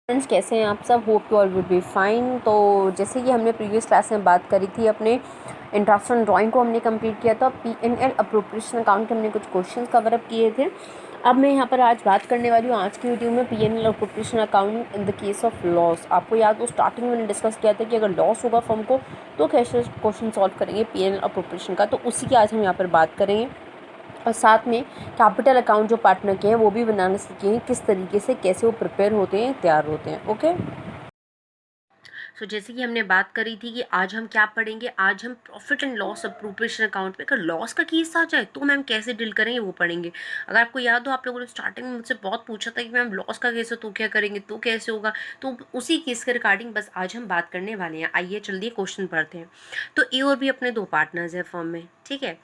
Friends, कैसे हैं आप सब? Hope you all would be fine. तो जैसे कि हमने प्रीवियस क्लास में बात करी थी, अपने इंटरेस्ट ऑन ड्राइंग को हमने कंप्लीट किया था। पीएनएल अप्रोप्रिएशन अकाउंट के हमने कुछ क्वेश्चंस कवर अप किए थे। अब मैं यहाँ पर आज बात करने वाली हूँ आज की वीडियो में PNL appropriation account in the case of loss. आपको याद हो, स्टार्टिंग में मैंने डिस्कस किया था कि अगर लॉस होगा फर्म को तो कैसे क्वेश्चन सॉल्व करेंगे पीएनएल अप्रोप्रिएशन का, तो उसी की आज हम यहाँ पर बात करेंगे। और साथ में कैपिटल अकाउंट जो पार्टनर के हैं वो भी बनाना सीखेंगे, किस तरीके से कैसे वो प्रिपेयर होते हैं, तैयार होते हैं। ओके। जैसे कि हमने बात करी थी कि आज हम क्या पढ़ेंगे, आज हम profit and loss appropriation account पे अगर लॉस का केस आ जाए तो मैम कैसे डील करेंगे वो पढ़ेंगे। अगर आपको याद हो, आप लोगों ने स्टार्टिंग में मुझसे बहुत पूछा था कि मैम लॉस का केस है तो क्या करेंगे, तो कैसे होगा, तो उसी केस के रिगार्डिंग बस आज हम बात करने वाले हैं। आइए चलिए क्वेश्चन पढ़ते हैं। तो ए और बी अपने दो पार्टनर्स हैं फर्म में, ठीक है।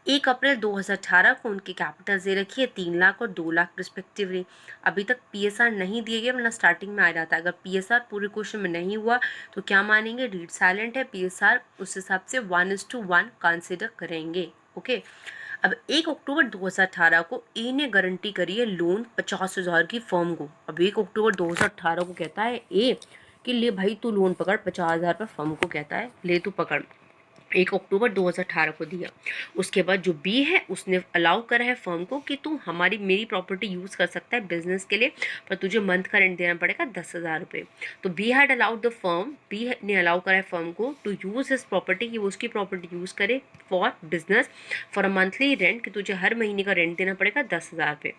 1 अप्रैल 2018 को उनकी कैपिटल दे रखी है 3 लाख और 2 लाख रिस्पेक्टिवली। अभी तक पीएसआर नहीं दिए गए, वरना स्टार्टिंग में आ जाता है। अगर पीएसआर पूरे क्वेश्चन में नहीं हुआ तो क्या मानेंगे, रीड साइलेंट है। पीएसआर उस हिसाब से 1:1 कंसिडर करेंगे। ओके। अब 1 अक्टूबर 2018 को ए ने गारंटी करी है लोन 50,000 की फर्म को। अब 1 अक्टूबर 2018 को कहता है ए कि ले भाई तू लोन पकड़ 50,000 पर, फर्म को कहता है ले तू पकड़। 1 अक्टूबर 2018 को दिया। उसके बाद जो बी है उसने अलाउ करा है फर्म को कि तू मेरी प्रॉपर्टी यूज़ कर सकता है बिजनेस के लिए, पर तुझे मंथ का रेंट देना पड़ेगा 10,000 रुपये। तो B had allowed the firm, B ने अलाउ करा है फर्म को टू यूज़ हिज प्रॉपर्टी, कि वो उसकी प्रॉपर्टी यूज़ करे for business for a monthly rent, कि तुझे हर महीने का रेंट देना पड़ेगा 10,000 रुपये।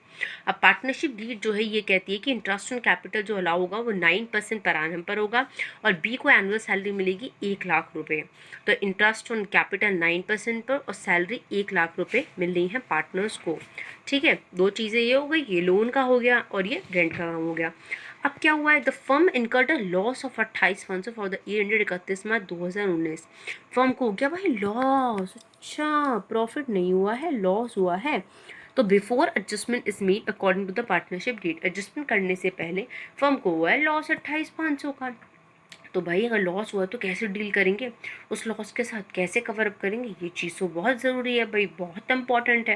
अब पार्टनरशिप डीड जो है ये कहती है कि इंटरेस्ट ऑन कैपिटल जो अलाउ होगा वो 9% पर एनम पर होगा और बी को एनुअल सैलरी मिलेगी 1 लाख रुपये। तो इंटरेस्ट ऑन कैपिटल 9% पर और सैलरी 1 लाख रुपए मिल रही है पार्टनर्स को, ठीक है। दो चीज़ें ये हो गई, ये लोन का हो गया और ये रेंट का काम हो गया। अब क्या हुआ है, the firm incurred a loss of 28 fund for the year ended 31 March 2019। Firm को हो गया भाई लॉस, अच्छा प्रॉफिट नहीं हुआ है, लॉस हुआ है। तो before adjustment is made according to the partnership deed, adjustment करने से पहले फर्म को हुआ है लॉस 28,500 का। तो भाई अगर लॉस हुआ तो कैसे डील करेंगे, उस लॉस के साथ कैसे कवर अप करेंगे, ये चीज़ तो बहुत ज़रूरी है भाई, बहुत इंपॉर्टेंट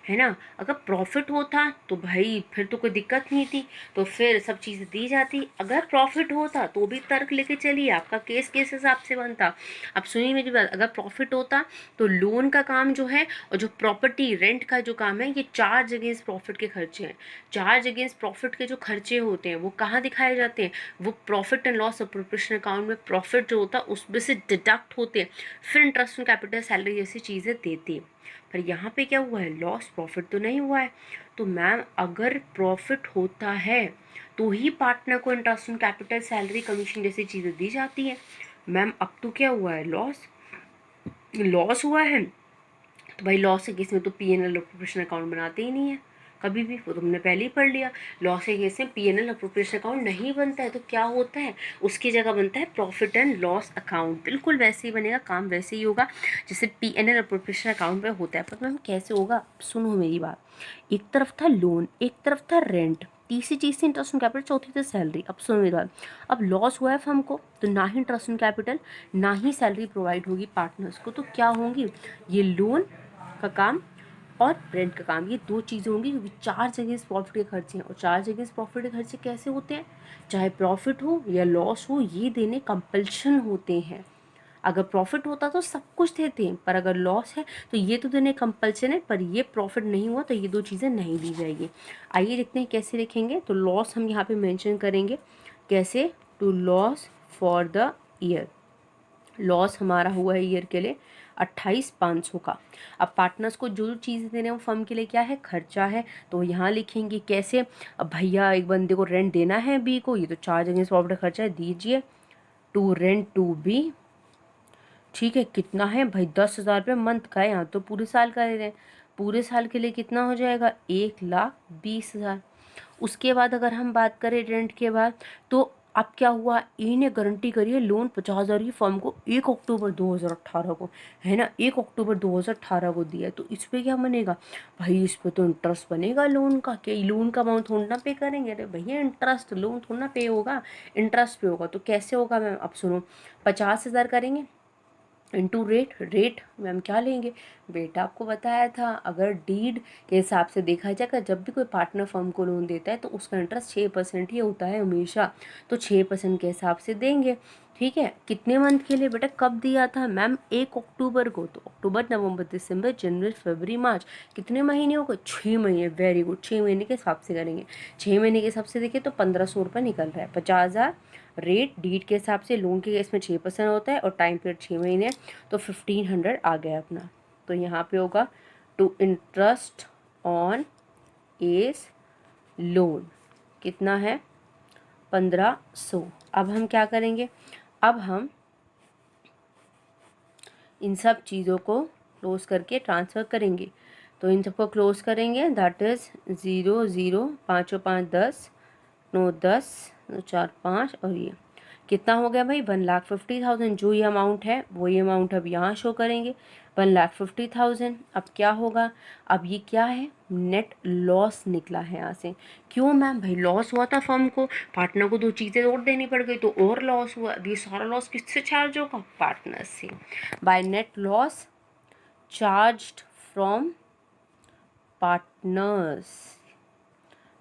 है ना। अगर प्रॉफिट होता तो भाई फिर तो कोई दिक्कत नहीं थी, तो फिर सब चीज़ें दी जाती। अगर प्रॉफिट होता तो भी तर्क लेके चलिए, आपका केस किस हिसाब से बनता। अब सुनिए मेरी बात, अगर प्रॉफिट होता तो लोन का काम जो है और जो प्रॉपर्टी रेंट का जो काम है, ये चार्ज अगेंस्ट प्रॉफिट के खर्चे हैं। चार्ज अगेंस्ट प्रॉफिट के जो खर्चे होते हैं वो कहाँ दिखाए जाते हैं, वो profit and loss appropriation account में प्रॉफिट जो होता है उसमें से डिडक्ट होते हैं, फिर इंटरेस्ट ऑन कैपिटल सैलरी जैसी चीज़ें देती है। पर यहाँ पे क्या हुआ है, लॉस, प्रॉफिट तो नहीं हुआ है। तो मैम अगर प्रॉफिट होता है तो ही पार्टनर को interest on capital salary commission जैसी चीज़ें दी जाती है। मैम अब तो क्या हुआ है, लॉस, लॉस हुआ है। तो भाई लॉस के केस में तो पीएनएल अप्रोप्रिएशन अकाउंट बनाते ही नहीं है कभी भी, वो तुमने पहले ही पढ़ लिया। लॉस के केस में पीएनएल अप्रोप्रिएशन अकाउंट नहीं बनता है, तो क्या होता है, उसकी जगह बनता है प्रॉफिट एंड लॉस अकाउंट। बिल्कुल वैसे ही बनेगा, काम वैसे ही होगा जैसे पीएनएल अप्रोप्रिएशन अकाउंट में होता है। पर मैम कैसे होगा, सुनो मेरी बात। एक तरफ था लोन, एक तरफ था रेंट, तीसरी चीज़ थी इंटरेस्ट ऑन कैपिटल, चौथी थी सैलरी। अब सुनो मेरी बात, अब लॉस हुआ है फर्म को तो ना ही इंटरेस्ट ऑन कैपिटल ना ही सैलरी प्रोवाइड होगी पार्टनर्स को, तो क्या होंगी, ये लोन का काम और रेंट का काम, ये दो चीज़ें होंगी, क्योंकि चार्ज अगेंस्ट प्रॉफिट के खर्चे हैं। और चार्ज अगेंस्ट प्रॉफिट के खर्चे कैसे होते हैं, चाहे प्रॉफिट हो या लॉस हो, ये देने कंपल्शन होते हैं। अगर प्रॉफिट होता तो सब कुछ देते हैं, पर अगर लॉस है तो ये तो देने कंपल्शन है, पर ये प्रॉफिट नहीं हुआ तो ये दो चीज़ें नहीं दी जाएगी। आइए देखते हैं कैसे लिखेंगे। तो लॉस हम यहाँ पे मेंशन करेंगे कैसे, to loss for the year, loss हमारा हुआ है ईयर के लिए 28,500 का। अब पार्टनर्स को जो चीज़ें देने वो फर्म के लिए क्या है, खर्चा है, तो यहाँ लिखेंगे कैसे। अब भैया एक बंदे को रेंट देना है बी को, ये तो चार्ज अगेंस्ट प्रॉफिट खर्चा है, दीजिए टू रेंट टू बी, ठीक है। कितना है भाई, 10,000 रुपये मंथ का है, यहाँ तो पूरे साल का दे रहे हैं, पूरे साल के लिए कितना हो जाएगा, 1,20,000। उसके बाद अगर हम बात करें रेंट के बाद, तो अब क्या हुआ, ए ने गारंटी करी है लोन 50,000 की फर्म को 1 अक्टूबर 2018 को, है ना, 1 अक्टूबर 2018 को दिया है। तो इस पर क्या बनेगा भाई, इस पर तो इंटरेस्ट बनेगा लोन का, क्या लोन का अमाउंट थोड़ा ना पे करेंगे, अरे भैया इंटरेस्ट, लोन थोड़ा ना पे होगा, इंटरेस्ट पे होगा। तो कैसे होगा मैम, अब सुनो, 50,000 करेंगे इनटू रेट। रेट मैम क्या लेंगे बेटा, आपको बताया था अगर डीड के हिसाब से देखा जाएगा, जब भी कोई पार्टनर फर्म को लोन देता है तो उसका इंटरेस्ट 6% ही होता है हमेशा, तो 6% के हिसाब से देंगे। ठीक है, कितने मंथ के लिए बेटा, कब दिया था मैम 1 अक्टूबर को, तो अक्टूबर नवंबर दिसंबर जनवरी फरवरी मार्च, कितने महीने हो गए, 6 महीने। वेरी गुड, 6 महीने के हिसाब से करेंगे। 6 महीने के हिसाब से देखिए तो 1500 रुपये निकल रहा है। 50,000 रेट डीड के हिसाब से, लोन के केस में 6% होता है और टाइम पीरियड 6 महीने, तो 1500 आ गया अपना। तो यहाँ पे होगा to interest on as loan कितना है, 1500। अब हम क्या करेंगे, अब हम इन सब चीज़ों को क्लोज करके ट्रांसफ़र करेंगे। तो इन सबको क्लोज करेंगे, दैट इज़ 0 0 5 5 10 9 10 4 5 और ये कितना हो गया भाई, 1,50,000। जो ये अमाउंट है वही अमाउंट अब यहाँ शो करेंगे, 1,50,000। अब क्या होगा, अब ये क्या है, नेट लॉस निकला है यहाँ से। क्यों मैम, भाई लॉस हुआ था फर्म को, पार्टनर को 2 चीज़ें और देनी पड़ गई तो और लॉस हुआ। अब ये सारा लॉस किससे चार्ज होगा, पार्टनर से, by net loss charged from partners.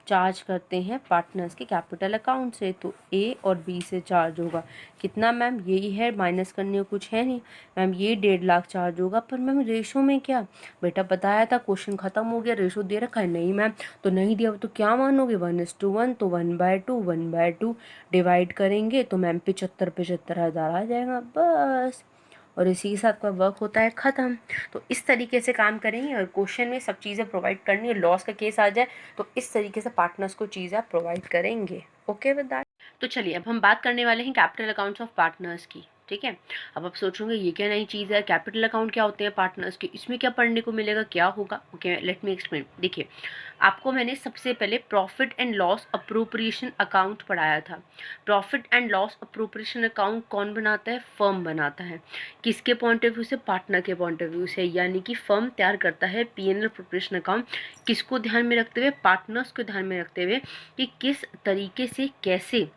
Charge करते हैं पार्टनर्स के कैपिटल अकाउंट से, तो ए और बी से चार्ज होगा कितना मैम, यही है, माइनस करने को कुछ है नहीं मैम, ये 1.5 लाख चार्ज होगा। पर मैम रेशो में क्या, बेटा बताया था क्वेश्चन खत्म हो गया, रेशो दे रखा है, नहीं मैम, तो नहीं दिया तो क्या मानोगे, 1:1, तो 1/2 1/2 डिवाइड करेंगे तो मैम 75,000 आ जाएगा बस, और इसी के साथ का वर्क होता है ख़त्म। तो इस तरीके से काम करेंगे और क्वेश्चन में सब चीज़ें प्रोवाइड करनी है, लॉस का केस आ जाए तो इस तरीके से पार्टनर्स को चीज़ें आप प्रोवाइड करेंगे। ओके विद दैट, तो चलिए अब हम बात करने वाले हैं कैपिटल अकाउंट्स ऑफ पार्टनर्स की। ठीक है, अब आप सोचोगे ये क्या नई चीज़ है, कैपिटल अकाउंट क्या होते हैं पार्टनर्स के, इसमें क्या पढ़ने को मिलेगा, क्या होगा। Okay let me explain. देखिए, आपको मैंने सबसे पहले profit and loss appropriation account पढ़ाया था। Profit and loss appropriation account कौन बनाता है, फर्म बनाता है। किसके पॉइंट ऑफ व्यू से, पार्टनर के पॉइंट ऑफ व्यू से, यानी कि फर्म तैयार करता है पीएनएल अप्रोप्रिएशन अकाउंट, किसको ध्यान में रखते हुए, पार्टनर्स को ध्यान में रखते हुए कि किस तरीके से, कैसे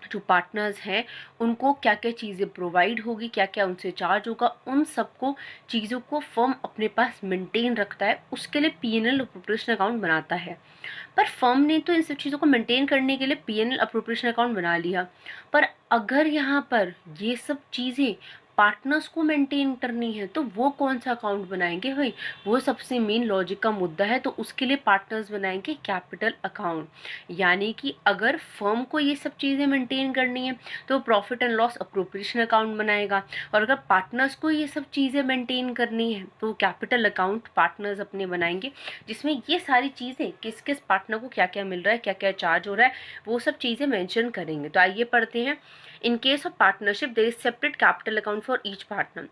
जो पार्टनर्स हैं उनको क्या क्या चीज़ें प्रोवाइड होगी, क्या क्या उनसे चार्ज होगा, उन सबको चीज़ों को फर्म अपने पास मेंटेन रखता है, उसके लिए पीएनएल अप्रोप्रिएशन अकाउंट बनाता है। पर फर्म ने तो इन सब चीज़ों को मेंटेन करने के लिए पीएनएल अप्रोप्रिएशन अकाउंट बना लिया, पर अगर यहाँ पर ये सब चीज़ें पार्टनर्स को मेंटेन करनी है तो वो कौन सा अकाउंट बनाएंगे भाई, वो सबसे मेन लॉजिक का मुद्दा है। तो उसके लिए पार्टनर्स बनाएंगे कैपिटल अकाउंट, यानी कि अगर फर्म को ये सब चीज़ें मेंटेन करनी है तो profit and loss appropriation account बनाएगा, और अगर पार्टनर्स को ये सब चीज़ें मेंटेन करनी है तो कैपिटल अकाउंट पार्टनर्स अपने बनाएंगे, जिसमें ये सारी चीज़ें किस किस पार्टनर को क्या क्या मिल रहा है, क्या क्या चार्ज हो रहा है, वो सब चीज़ें मेंशन करेंगे। तो आइए पढ़ते हैं। In case of partnership there is separate capital account for each partner,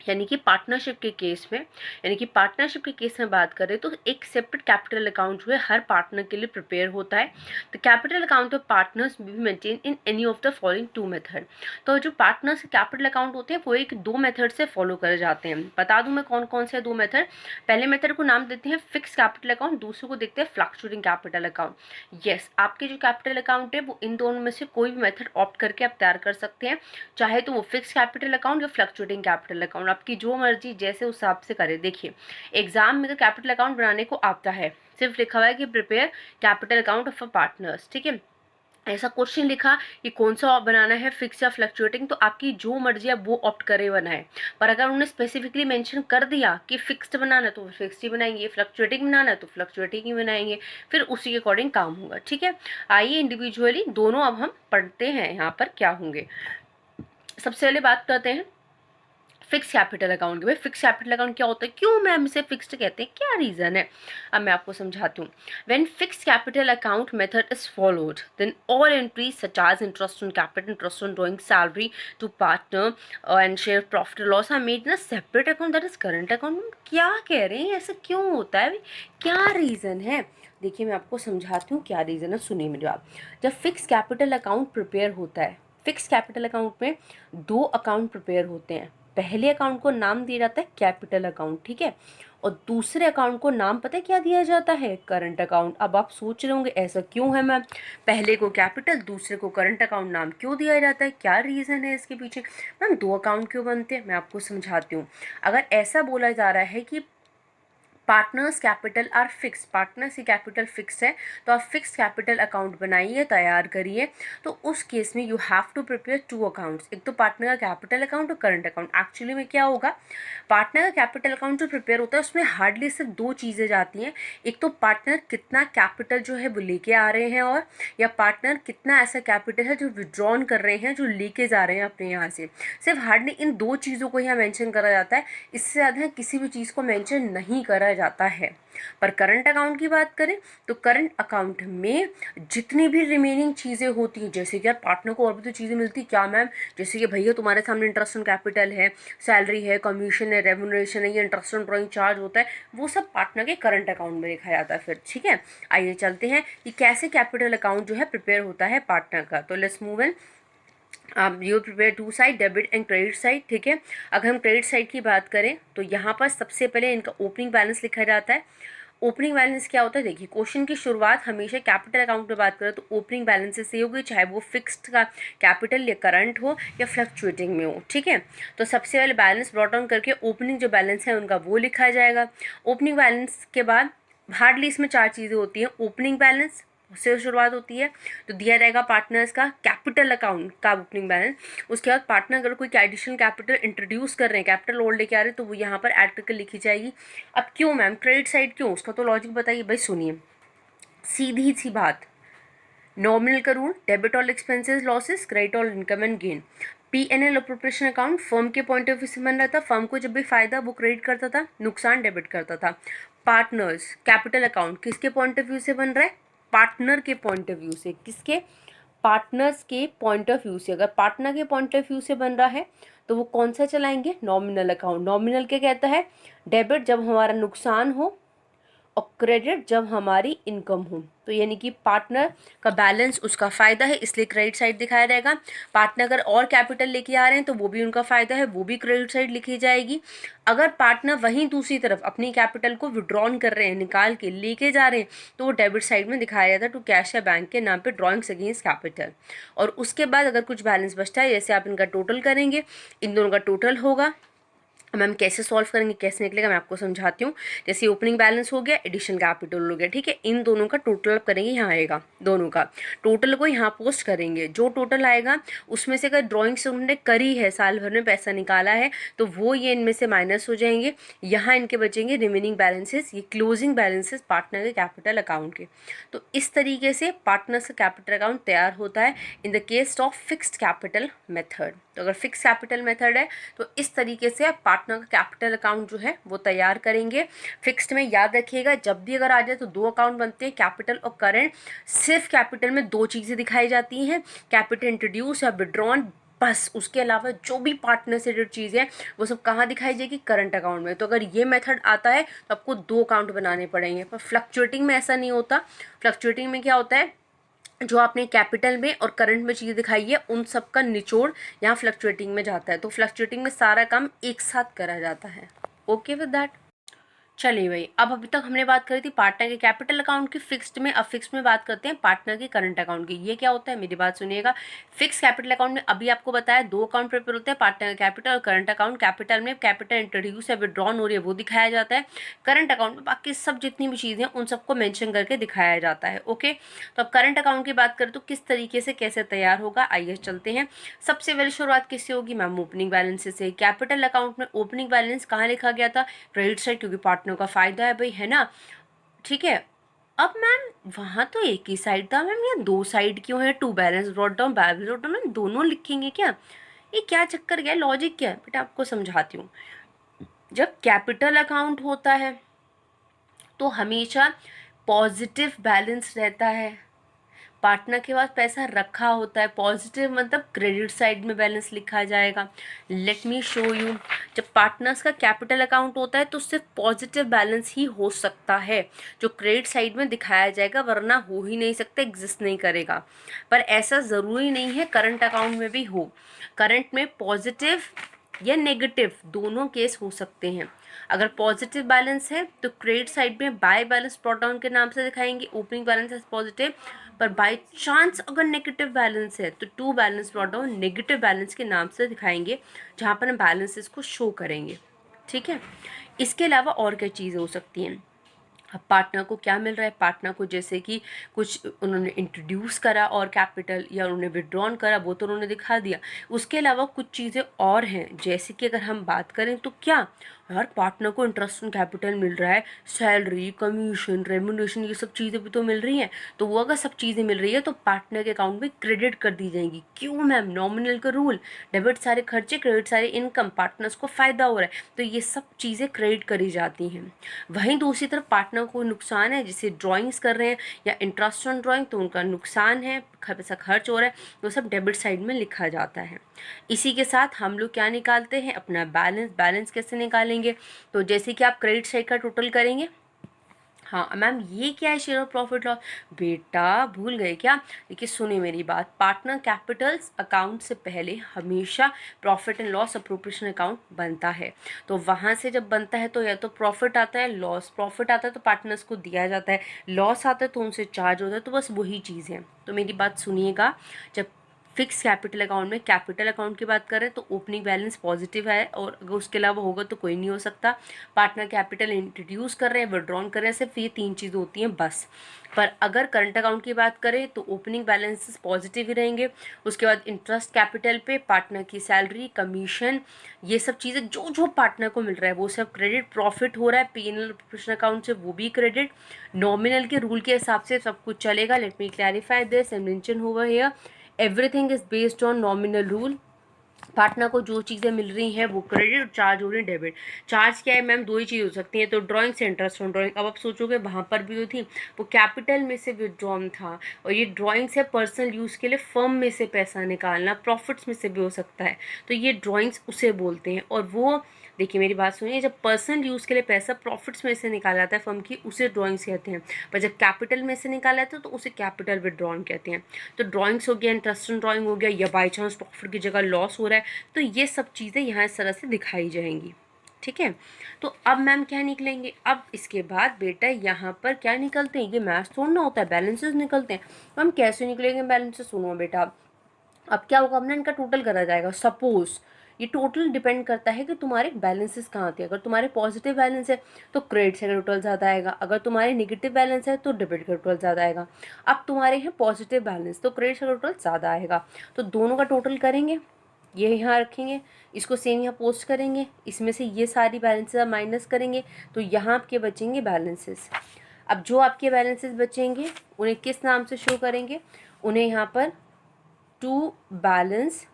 यानी कि पार्टनरशिप के केस में, यानी कि पार्टनरशिप के केस में बात करें तो एक सेपरेट कैपिटल अकाउंट जो है हर पार्टनर के लिए प्रिपेयर होता है। The capital account of partners be maintain in any of the following 2 method. तो जो पार्टनर्स के कैपिटल अकाउंट होते हैं वो एक 2 मेथड से फॉलो करे जाते हैं। बता दूं मैं कौन कौन से 2 मेथड। पहले मेथड को नाम देते हैं फिक्स कैपिटल अकाउंट, दूसरे को देखते हैं फ्लक्चुएटिंग कैपिटल अकाउंट। यस, आपके जो कैपिटल अकाउंट है वो इन दोनों में से कोई भी मेथड ऑप्ट करके आप तैयार कर सकते हैं, चाहे तो वो फिक्स कैपिटल अकाउंट या फ्लक्चुएटिंग कैपिटल अकाउंट, आपकी जो मर्जी जैसे उस हिसाब से करे। देखिए, एग्जाम में तो कैपिटल अकाउंट बनाने को आता है, सिर्फ लिखा हुआ है कि prepare capital account of a partners. ठीक है, ऐसा क्वेश्चन लिखा कि कौन सा बनाना है, फिक्स या फ्लक्चुएटिंग, तो आपकी जो मर्जी है वो ऑप्ट करे बनाए। पर अगर उन्होंने स्पेसिफिकली मेंशन कर दिया कि फिक्स्ड बनाना है तो फिक्स्ड ही बनाएंगे, फ्लक्चुएटिंग बनाना है तो फ्लक्चुएटिंग ही बनाएंगे, फिर उसी के अकॉर्डिंग काम होगा। ठीक है, आइए इंडिविजुअली दोनों अब हम पढ़ते हैं यहाँ पर क्या होंगे। सबसे पहले बात करते हैं फिक्स कैपिटल अकाउंट के। भाई फिक्स कैपिटल अकाउंट क्या होता है, क्यों मैम इसे फिक्स्ड कहते हैं, क्या रीजन है, अब मैं आपको समझाती हूँ। When fix capital account method is followed then all entries such as interest on capital, interest on drawing salary to partner and share profit loss are made in a separate account that is current account. क्या कह रहे हैं, ऐसा क्यों होता है, क्या reason है। देखिए मैं आपको समझाती हूँ क्या रीजन है, सुनिए मेरी बात। जब फिक्स कैपिटल अकाउंट प्रिपेयर होता है, फिक्स कैपिटल अकाउंट में 2 अकाउंट प्रिपेयर होते हैं, पहले अकाउंट को नाम दिया जाता है कैपिटल अकाउंट, ठीक है, और दूसरे अकाउंट को नाम पता है क्या दिया जाता है, करंट अकाउंट। अब आप सोच रहे होंगे ऐसा क्यों है मैम, पहले को कैपिटल दूसरे को करंट अकाउंट नाम क्यों दिया जाता है, क्या रीज़न है इसके पीछे। मैम दो अकाउंट क्यों बनते हैं, मैं आपको समझाती हूँ। अगर ऐसा बोला जा रहा है कि partners capital R fix, partners की कैपिटल फिक्स है, तो आप फिक्स कैपिटल अकाउंट बनाइए, तैयार करिए। तो उस केस में you have to prepare two accounts, एक तो पार्टनर का कैपिटल अकाउंट और करंट अकाउंट। एक्चुअली में क्या होगा, पार्टनर का कैपिटल अकाउंट जो प्रिपेयर होता है उसमें हार्डली सिर्फ दो चीज़ें जाती हैं, एक तो पार्टनर कितना कैपिटल जो है वो लेके आ रहे हैं, और या पार्टनर कितना ऐसा कैपिटल है जो विड्रॉन कर रहे हैं, जो लेके जा रहे हैं अपने यहाँ से। सिर्फ हार्डली इन दो चीज़ों को यहाँ मेंशन करा जाता है, इससे ज़्यादा किसी भी चीज़ को मेंशन नहीं करा जाता है। पर करंट अकाउंट की बात करें तो करंट अकाउंट में जितनी भी रिमेनिंग चीज़ें होती हैं, जैसे कि यार पार्टनर को और भी तो चीज़ें मिलती क्या मैम, जैसे कि भैया तुम्हारे सामने इंटरेस्ट ऑन कैपिटल है, सैलरी है, कमीशन है, रेम्यूनरेशन है, ये इंटरेस्ट ऑन ड्रॉइंग चार्ज होता है, वो सब पार्टनर के करंट अकाउंट में लिखा जाता है। फिर ठीक है, आइए चलते हैं कि कैसे कैपिटल अकाउंट जो है प्रिपेयर होता है पार्टनर का। तो let's move in. You prepare two side, debit and credit side, ठीक है। अगर हम क्रेडिट साइड की बात करें तो यहाँ पर सबसे पहले इनका ओपनिंग बैलेंस लिखा जाता है। ओपनिंग बैलेंस क्या होता है, देखिए क्वेश्चन की शुरुआत हमेशा कैपिटल अकाउंट में बात करें तो ओपनिंग बैलेंस से होगी, चाहे वो फिक्स्ड का कैपिटल या करंट हो या फ्लक्चुएटिंग में हो, ठीक है। तो सबसे पहले बैलेंस ब्रॉट डाउन करके ओपनिंग जो बैलेंस है उनका वो लिखा जाएगा। ओपनिंग बैलेंस के बाद हार्डली इसमें चार चीज़ें होती हैं, ओपनिंग बैलेंस से शुरुआत होती है, तो दिया रहेगा पार्टनर्स का कैपिटल अकाउंट का ओपनिंग बैलेंस। उसके बाद पार्टनर अगर कोई एडिशनल कैपिटल इंट्रोड्यूस कर रहे हैं, कैपिटल और लेके आ रहे हैं, तो वो यहाँ पर ऐड करके लिखी जाएगी। अब क्यों मैम क्रेडिट साइड क्यों, उसका तो लॉजिक बताइए भाई, सुनिए सीधी सी बात। नॉमिनल का rule, debit all expenses losses, credit all income and gain. P&L appropriation account firm के पॉइंट ऑफ व्यू से बन रहा था, फर्म को जब भी फायदा वो क्रेडिट करता था, नुकसान डेबिट करता था। पार्टनर्स कैपिटल अकाउंट किसके पॉइंट ऑफ व्यू से बन रहा है, पार्टनर के पॉइंट ऑफ व्यू से, किसके, पार्टनर्स के पॉइंट ऑफ व्यू से। अगर पार्टनर के पॉइंट ऑफ व्यू से बन रहा है तो वो कौन सा चलाएंगे, नॉमिनल अकाउंट। नॉमिनल क्या कहता है, डेबिट जब हमारा नुकसान हो और क्रेडिट जब हमारी इनकम हो। तो यानी कि पार्टनर का बैलेंस उसका फ़ायदा है, इसलिए क्रेडिट साइड दिखाया जाएगा। पार्टनर अगर और कैपिटल लेके आ रहे हैं तो वो भी उनका फ़ायदा है, वो भी क्रेडिट साइड लिखी जाएगी। अगर पार्टनर वहीं दूसरी तरफ अपनी कैपिटल को विड्रॉन कर रहे हैं, निकाल के लेके जा रहे हैं, तो वो डेबिट साइड में दिखाया जाता है टू कैश या बैंक के नाम पे ड्रॉइंग्स अगेंस्ट कैपिटल। और उसके बाद अगर कुछ बैलेंस बचता है, जैसे आप इनका टोटल करेंगे, इन दोनों का टोटल होगा। मैम कैसे सॉल्व करेंगे, कैसे निकलेगा, मैं आपको समझाती हूँ। जैसे ओपनिंग बैलेंस हो गया, एडिशन कैपिटल हो गया, ठीक है, इन दोनों का टोटल आप करेंगे, यहाँ आएगा दोनों का टोटल को यहाँ पोस्ट करेंगे। जो टोटल आएगा उसमें से अगर ड्राइंग से उन्होंने करी है, साल भर में पैसा निकाला है, तो वो ये इनमें से माइनस हो जाएंगे। यहाँ इनके बचेंगे रिमेनिंग बैलेंसेस, ये क्लोजिंग बैलेंसेस पार्टनर के कैपिटल अकाउंट के। तो इस तरीके से पार्टनर्स का कैपिटल अकाउंट तैयार होता है in the case of fixed capital method. तो अगर फिक्स कैपिटल मेथड है तो इस तरीके से आप पार्टनर का कैपिटल अकाउंट जो है वो तैयार करेंगे। फिक्स्ड में याद रखिएगा, जब भी अगर आ जाए तो दो अकाउंट बनते हैं, कैपिटल और करंट। सिर्फ कैपिटल में दो चीज़ें दिखाई जाती हैं, कैपिटल इंट्रोड्यूस या विड्रॉन, बस। उसके अलावा जो भी पार्टनर से रिलेटेड चीज़ें हैं वो सब कहाँ दिखाई जाएगी, करंट अकाउंट में। तो अगर ये मेथड आता है तो आपको दो अकाउंट बनाने पड़ेंगे। पर फ्लक्चुएटिंग में ऐसा नहीं होता। फ्लक्चुएटिंग में क्या होता है, जो आपने कैपिटल में और करंट में चीज़ दिखाई है उन सब का निचोड़ यहाँ फ्लक्चुएटिंग में जाता है। तो फ्लक्चुएटिंग में सारा काम एक साथ करा जाता है। ओके विद दैट, चलिए भाई, अब अभी तक हमने बात करी थी पार्टनर के कैपिटल अकाउंट की फिक्स्ड में। अब फिक्स्ड में बात करते हैं पार्टनर के करंट अकाउंट की। ये क्या होता है, मेरी बात सुनिएगा। फिक्स कैपिटल अकाउंट में अभी आपको बताया दो अकाउंट प्रिपेयर होते हैं, पार्टनर का कैपिटल और करंट अकाउंट। कैपिटल में कैपिटल इंट्रोड्यूस या विड्रॉन हो रही है वो दिखाया जाता है। करंट अकाउंट में बाकी सब जितनी भी चीज़ें हैं उन सबको मेंशन करके दिखाया जाता है। ओके, तो अब करंट अकाउंट की बात करें तो किस तरीके से कैसे तैयार होगा, आइए चलते हैं। सबसे पहले शुरुआत किससे होगी मैम, ओपनिंग बैलेंस से। कैपिटल अकाउंट में ओपनिंग बैलेंस कहाँ लिखा गया था, क्रेडिट साइड, क्योंकि पार्टनर का फायदा है भाई, है ना, ठीक है। अब मैम वहाँ तो एक ही साइड था मैम, यहाँ दो साइड क्यों है, to balance brought down, balance brought down, दोनों लिखेंगे क्या, ये क्या चक्कर, क्या लॉजिक, क्या है बेटा, आपको समझाती हूँ। जब कैपिटल अकाउंट होता है तो हमेशा पॉजिटिव बैलेंस रहता है, पार्टनर के पास पैसा रखा होता है। पॉजिटिव मतलब क्रेडिट साइड में बैलेंस लिखा जाएगा। लेट मी शो यू, जब पार्टनर्स का कैपिटल अकाउंट होता है तो सिर्फ पॉजिटिव बैलेंस ही हो सकता है जो क्रेडिट साइड में दिखाया जाएगा, वरना हो ही नहीं सकता, एग्जिस्ट नहीं करेगा। पर ऐसा ज़रूरी नहीं है करंट अकाउंट में भी हो। करंट में पॉजिटिव या नेगेटिव, दोनों केस हो सकते हैं। अगर पॉजिटिव बैलेंस है तो क्रेडिट साइड में बाय बैलेंस ब्रॉट डाउन के नाम से दिखाएंगे, ओपनिंग बैलेंस एज पॉजिटिव। पर बाय चांस अगर नेगेटिव बैलेंस है तो to balance brought down negative balance के नाम से दिखाएंगे, जहाँ पर हम बैलेंसेस को शो करेंगे। ठीक है, इसके अलावा और क्या चीज़ें हो सकती हैं। अब पार्टनर को क्या मिल रहा है, पार्टनर को जैसे कि कुछ उन्होंने इंट्रोड्यूस करा और कैपिटल, या उन्होंने विड्रॉन करा, वो तो उन्होंने दिखा दिया। उसके अलावा कुछ चीज़ें और हैं, जैसे कि अगर हम बात करें तो क्या यार, पार्टनर को इंटरेस्ट ऑन कैपिटल मिल रहा है, सैलरी, कमीशन, रेम्युनरेशन, ये सब चीज़ें भी तो मिल रही हैं। तो वो अगर सब चीज़ें मिल रही है तो पार्टनर के अकाउंट में क्रेडिट कर दी जाएंगी। क्यों मैम, नॉमिनल का रूल, डेबिट सारे खर्चे, क्रेडिट सारे इनकम, पार्टनर्स को फ़ायदा हो रहा है, तो ये सब चीज़ें क्रेडिट करी जाती हैं। वहीं दूसरी तरफ पार्टनर को नुकसान है, जैसे ड्राइंग्स कर रहे हैं या इंटरेस्ट ऑन ड्राइंग, तो उनका नुकसान है, पैसा खर्च हो रहा है, तो सब डेबिट साइड में लिखा जाता है। इसी के साथ हम लोग क्या निकालते हैं, अपना बैलेंस। बैलेंस कैसे निकालेंगे, तो जैसे कि आप क्रेडिट साइड का टोटल करेंगे। हाँ मैम, ये क्या है शेयर ऑफ प्रॉफिट लॉस, बेटा भूल गए क्या। देखिए सुनिए मेरी बात, पार्टनर कैपिटल्स अकाउंट से पहले हमेशा profit and loss appropriation account बनता है। तो वहाँ से जब बनता है तो या तो प्रॉफिट आता है, लॉस, प्रॉफिट आता है तो पार्टनर्स को दिया जाता है, लॉस आता है तो उनसे चार्ज होता है, तो बस वही चीज़ है। तो मेरी बात सुनिएगा, जब फिक्स कैपिटल अकाउंट में कैपिटल अकाउंट की बात करें तो ओपनिंग बैलेंस पॉजिटिव है, और अगर उसके अलावा होगा तो कोई नहीं हो सकता। पार्टनर कैपिटल इंट्रोड्यूस कर रहे हैं, विड्रॉन कर रहे हैं, सिर्फ ये 3 चीज़ें होती हैं बस। पर अगर करंट अकाउंट की बात करें तो ओपनिंग बैलेंसेस पॉजिटिव ही रहेंगे। उसके बाद इंटरेस्ट कैपिटल पे पार्टनर की सैलरी, कमीशन, ये सब चीज़ें जो जो पार्टनर को मिल रहा है वो सब क्रेडिट। प्रॉफिट हो रहा है पीएनएल अकाउंट से, वो भी क्रेडिट। नॉमिनल के रूल के हिसाब से सब कुछ चलेगा। Let me clarify this and mention over here, everything is based on nominal rule. Partner को जो चीज़ें मिल रही हैं वो क्रेडिट, चार्ज हो रही है डेबिट। चार्ज क्या है मैम, दो ही चीज़ हो सकती है, तो ड्राइंग से इंटरेस्ट ऑन ड्राइंग। अब आप सोचोगे वहाँ पर भी जो थी वो कैपिटल में से विड्रॉन था, और ये ड्राइंग से पर्सनल यूज़ के लिए फर्म में से पैसा निकालना, प्रॉफिट्स में से भी हो सकता है, तो ये ड्राइंग्स उसे बोलते हैं। और वो देखिए मेरी बात सुनिए, जब पर्सनल यूज़ के लिए पैसा प्रॉफिट्स में से निकाला जाता है फर्म की, उसे ड्राइंग्स कहते हैं। पर जब कैपिटल में से निकाला जाता है तो उसे कैपिटल विड्रॉन कहते हैं। तो ड्राइंग्स हो गया, इंटरेस्ट ऑन ड्राइंग हो गया, या बाई चांस प्रॉफिट की जगह लॉस हो रहा है, तो ये सब चीज़ें यहाँ इस तरह से दिखाई जाएंगी। ठीक है, तो अब मैम क्या निकलेंगे, अब इसके बाद बेटा यहाँ पर क्या निकलते हैं, ये मैथ्स थोड़ा ना होता है, बैलेंसेस निकलते हैं। मैम कैसे निकलेंगे बैलेंसेस, सुनो बेटा। अब क्या होगा, अपना इनका टोटल करा जाएगा। सपोज ये टोटल डिपेंड करता है कि तुम्हारे बैलेंसेस कहाँ आते हैं। अगर तुम्हारे पॉजिटिव बैलेंस है तो क्रेडिट से टोटल ज़्यादा आएगा, अगर तुम्हारे नेगेटिव बैलेंस है तो डेबिट का टोटल ज़्यादा आएगा। अब तुम्हारे हैं पॉजिटिव बैलेंस तो क्रेडिट का टोटल ज़्यादा आएगा, तो दोनों का टोटल करेंगे, ये यहाँ रखेंगे, इसको सेम यहाँ पोस्ट करेंगे, इसमें से ये सारी बैलेंसेस माइनस करेंगे, तो यहाँ आपके बचेंगे बैलेंसेस। अब जो आपके बैलेंसेस बचेंगे उन्हें किस नाम से शो करेंगे, उन्हें यहाँ पर टू बैलेंस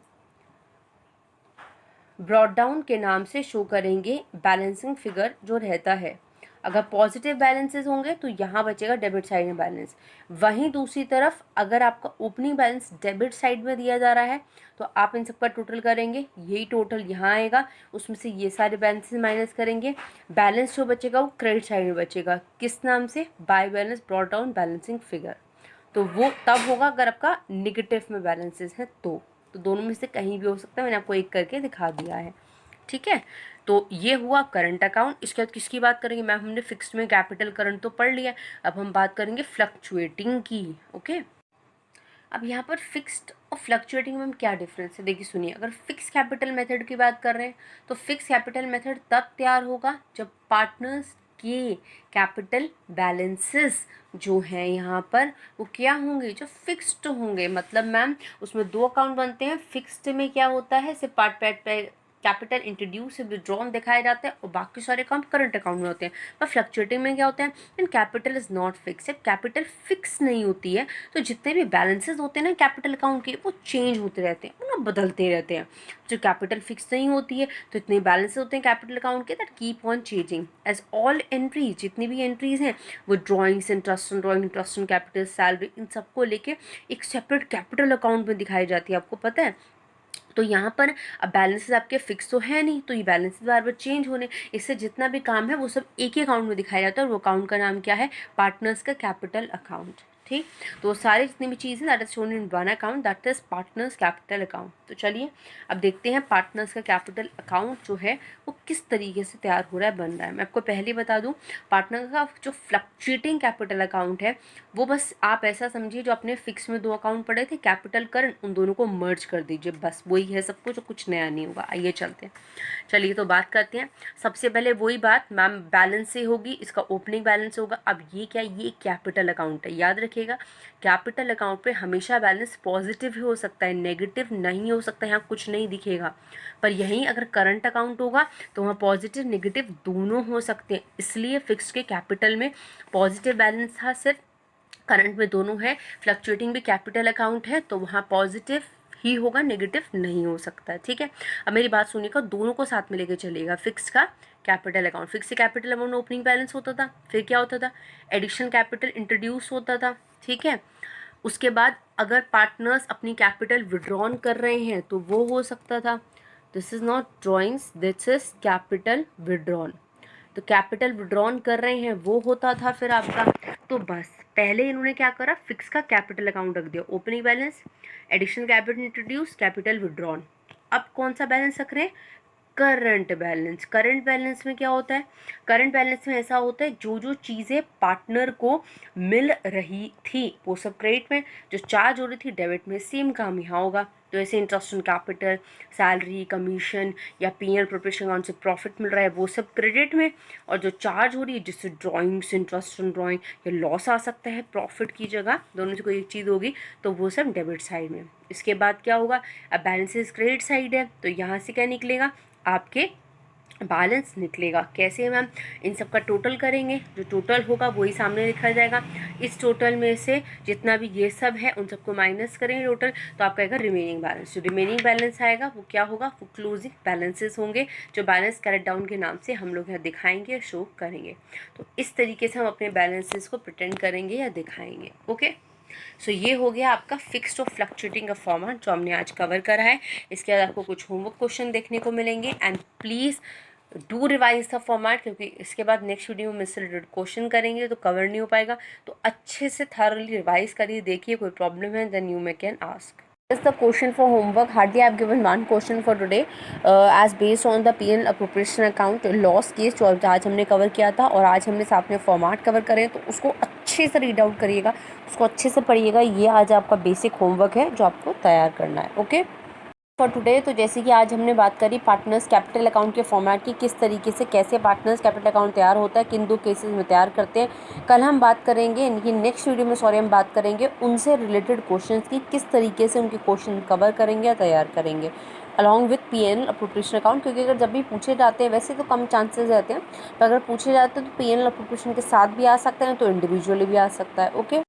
ब्रॉट डाउन के नाम से शो करेंगे, बैलेंसिंग फिगर जो रहता है। अगर पॉजिटिव बैलेंसेस होंगे तो यहाँ बचेगा डेबिट साइड में बैलेंस। वहीं दूसरी तरफ अगर आपका ओपनिंग बैलेंस डेबिट साइड में दिया जा रहा है तो आप इन सब का टोटल करेंगे, यही टोटल यहाँ आएगा, उसमें से ये सारे बैलेंसेस माइनस करेंगे, बैलेंस जो बचेगा वो क्रेडिट साइड में बचेगा। किस नाम से, bye balance brought down balancing figure. तो वो तब होगा अगर आपका निगेटिव में बैलेंसेस हैं तो दोनों में से कहीं भी हो सकता है, मैंने आपको एक करके दिखा दिया है। ठीक है, तो ये हुआ करंट अकाउंट। इसके बाद किसकी बात करेंगे मैम, हमने फिक्स्ड में कैपिटल करंट तो पढ़ लिया, अब हम बात करेंगे फ्लक्चुएटिंग की। ओके, अब यहाँ पर फिक्स्ड और फ्लक्चुएटिंग में क्या डिफरेंस है, देखिए सुनिए। अगर फिक्स कैपिटल मेथड की बात कर रहे हैं तो फिक्स कैपिटल मेथड तब तैयार होगा जब पार्टनर्स के कैपिटल बैलेंसेस जो हैं यहाँ पर वो क्या होंगे, जो फिक्स्ड होंगे। मतलब मैम उसमें दो अकाउंट बनते हैं, फिक्स्ड में क्या होता है, सिर्फ पार्ट कैपिटल इंट्रोड्यूस विड्रॉन दिखाया जाता है और बाकी सारे अकाउंट करंट अकाउंट में होते हैं। पर फ्लक्चुएटिंग में क्या होता है, and capital is not fix. जब कैपिटल फिक्स नहीं होती है तो जितने भी बैलेंसेस होते हैं ना कैपिटल अकाउंट के, वो चेंज होते रहते हैं, वो ना बदलते रहते हैं। जो कैपिटल फिक्स नहीं होती है तो इतने बैलेंसेस होते हैं कैपिटल अकाउंट के, that keep on changing as all entries. जितनी भी एंट्रीज हैं वो drawings, interest on drawing, interest on capital, salary, इन सबको लेके एक सेपरेट कैपिटल अकाउंट में दिखाई जाती है, आपको पता है। तो यहाँ पर अब बैलेंसेस आपके फिक्स तो है नहीं, तो ये बैलेंसेस बार बार चेंज होने, इससे जितना भी काम है वो सब एक ही अकाउंट में दिखाया जाता है, और वो अकाउंट का नाम क्या है, पार्टनर्स का कैपिटल अकाउंट। ठीक। तो सारी जितनी भी चीज़ें that is shown in one account that is partners capital account. तो चलिए अब देखते हैं पार्टनर्स का कैपिटल अकाउंट जो है वो किस तरीके से तैयार हो रहा है, बन रहा है। मैं आपको पहले ही बता दूं, पार्टनर का जो फ्लक्चुएटिंग कैपिटल अकाउंट है वो बस आप ऐसा समझिए जो अपने फिक्स में 2 अकाउंट पड़े थे, कैपिटल करंट, उन दोनों को मर्ज कर दीजिए, बस वही है सब कुछ नया नहीं होगा। आइए चलते हैं, चलिए तो बात करते हैं। सबसे पहले वही बात मैम, बैलेंस से होगी, इसका ओपनिंग बैलेंस होगा। अब ये क्या, ये कैपिटल अकाउंट है, याद रखिएगा कैपिटल अकाउंट पे हमेशा बैलेंस पॉजिटिव ही हो सकता है, नेगेटिव नहीं हो सकता, यहाँ कुछ नहीं दिखेगा। पर यहीं अगर करंट अकाउंट होगा तो वहाँ पॉजिटिव नेगेटिव दोनों हो सकते हैं, इसलिए फिक्स के कैपिटल में पॉजिटिव बैलेंस था सिर्फ, करंट में दोनों है, फ्लक्चुएटिंग भी कैपिटल अकाउंट है तो वहाँ पॉजिटिव ही होगा, नेगेटिव नहीं हो सकता है। ठीक है, अब मेरी बात सुनिएगा, दोनों को साथ में लेके चलिएगा। फिक्स का कैपिटल अकाउंट, फिक्स से कैपिटल अमाउंट ओपनिंग बैलेंस होता था, फिर क्या होता था, एडिशन कैपिटल इंट्रोड्यूस होता था। ठीक है, उसके बाद अगर पार्टनर्स अपनी कैपिटल विड्रॉन कर रहे हैं तो वो हो सकता था, this is not drawings, this is capital withdrawn. तो कैपिटल विड्रॉन कर रहे हैं वो होता था फिर आपका। तो बस पहले इन्होंने क्या करा, फिक्स का कैपिटल अकाउंट रख दिया, opening balance, additional capital introduce, capital withdrawn. अब कौन सा बैलेंस रख रहे हैं, करंट बैलेंस। करंट बैलेंस में क्या होता है, करंट बैलेंस में ऐसा होता है जो जो चीज़ें पार्टनर को मिल रही थी वो सब क्रेडिट में, जो चार्ज हो रही थी डेबिट में, सेम काम यहाँ होगा। तो ऐसे interest on capital, salary, commission या पीएनएल प्रिपरेशन अकाउंट से प्रॉफिट मिल रहा है वो सब क्रेडिट में, और जो चार्ज हो रही है जिससे ड्राइंग्स, इंटरेस्ट ऑन ड्राइंग या लॉस आ सकता है प्रॉफिट की जगह, दोनों से कोई एक चीज़ होगी तो वो सब डेबिट साइड में। इसके बाद क्या होगा, अब बैलेंसेस क्रेडिट साइड है तो यहाँ से क्या निकलेगा, आपके बैलेंस निकलेगा। कैसे मैम, इन सब का टोटल करेंगे, जो टोटल होगा वही सामने लिखा जाएगा। इस टोटल में से जितना भी ये सब है उन सबको माइनस करेंगे टोटल, तो आपका आएगा रिमेनिंग बैलेंस। जो रिमेनिंग बैलेंस आएगा वो क्या होगा, वो क्लोजिंग बैलेंसेस होंगे, जो बैलेंस कैरेट डाउन के नाम से हम लोग यहाँ दिखाएंगे, शो करेंगे। तो इस तरीके से हम अपने बैलेंसेस को प्रिटेंड करेंगे या दिखाएंगे। ओके, सो ये हो गया आपका फिक्स्ड और फ्लक्चुएटिंग का फॉर्मेट जो हमने आज कवर करा है। इसके बाद आपको कुछ होमवर्क क्वेश्चन देखने को मिलेंगे, and please do revise the format, क्योंकि इसके बाद नेक्स्ट वीडियो में इससे रिलेटेड क्वेश्चन करेंगे तो कवर नहीं हो पाएगा। तो अच्छे से थॉरली रिवाइज करिए, देखिए कोई प्रॉब्लम है then you may can ask. Is the question for homework? Hardly I have given one question for today, as based on the P&L appropriation account loss case जो आज हमने कवर किया था, और आज हमने साथ में फॉर्मेट कवर करे, तो उसको अच्छे से रीड आउट करिएगा, उसको अच्छे से पढ़िएगा। ये आज आपका बेसिक होमवर्क है जो आपको तैयार करना है। ओके फॉर टुडे, तो जैसे कि आज हमने बात करी पार्टनर्स कैपिटल अकाउंट के फॉर्मेट की, किस तरीके से कैसे पार्टनर्स कैपिटल अकाउंट तैयार होता है, किन 2 केसेस में तैयार करते हैं। कल हम बात करेंगे, इनकी नेक्स्ट वीडियो में हम बात करेंगे उनसे रिलेटेड क्वेश्चंस की, किस तरीके से उनके क्वेश्चन कवर करेंगे या तैयार करेंगे along with PNL appropriation account. क्योंकि अगर जब भी पूछे जाते हैं, वैसे तो कम चांसेस रहते हैं, पर अगर पूछे जाते हैं तो पीएनएल अप्रोप्रिएशन के साथ भी आ सकते हैं, तो इंडिविजुअली भी आ सकता है। ओके।